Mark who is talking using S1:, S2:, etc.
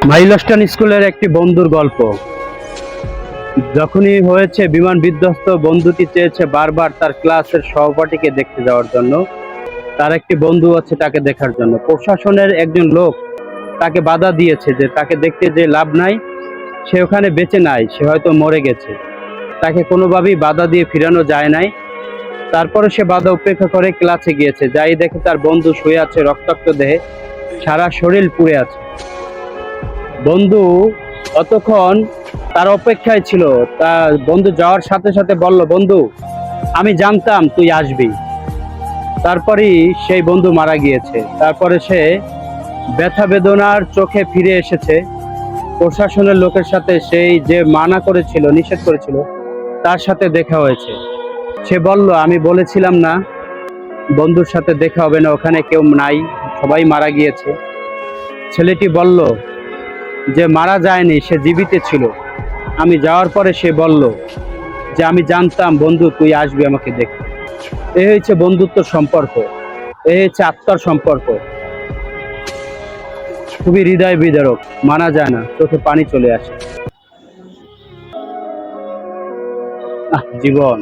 S1: Milestone স্কুলের একটি বন্ধুর গল্প। যখনই হয়েছে বিমান বিধ্বস্ত, বন্ধুটি চেয়েছে বারবার তার ক্লাসের সহপাঠীকে দেখতে যাওয়ার জন্য। তার একটি বন্ধু আছে তাকে দেখার জন্য। প্রশাসনের একজন লোক তাকে বাধা দিয়েছে যে তাকে দেখতে যে লাভ নাই, সে ওখানে বেঁচে নাই, সে হয়তো মরে গেছে। তাকে কোনোভাবেই বাধা দিয়ে ফিরানো যায় নাই। তারপরে সে বাধা উপেক্ষা করে ক্লাসে গিয়েছে। যাই দেখে তার বন্ধু শুয়ে আছে রক্তাক্ত দেহে, সারা শরীর পুড়ে আছে। বন্ধু অতক্ষণ তার অপেক্ষায় ছিল। তার বন্ধু যাওয়ার সাথে সাথে বলল, বন্ধু আমি জানতাম তুই আসবি। তারপরেই সেই বন্ধু মারা গিয়েছে। তারপরে সে ব্যথা বেদনার চোখে ফিরে এসেছে। প্রশাসনের লোকের সাথে সেই যে মানা করেছিল, নিষেধ করেছিল, তার সাথে দেখা হয়েছে। সে বলল, আমি বলেছিলাম না বন্ধুর সাথে দেখা হবে না, ওখানে কেউ নাই, সবাই মারা গিয়েছে। ছেলেটি বলল যে মারা যায়নি, সে জীবিত ছিল। আমি যাওয়ার পরে সে বলল যে আমি জানতাম বন্ধু তুই আসবি আমাকে দেখতে। এই হচ্ছে বন্ধুত্ব সম্পর্ক, এই হচ্ছে আত্মার সম্পর্ক। খুবই হৃদয় বিদারক, মানা যায় না, চোখে পানি চলে আসে। জীবন।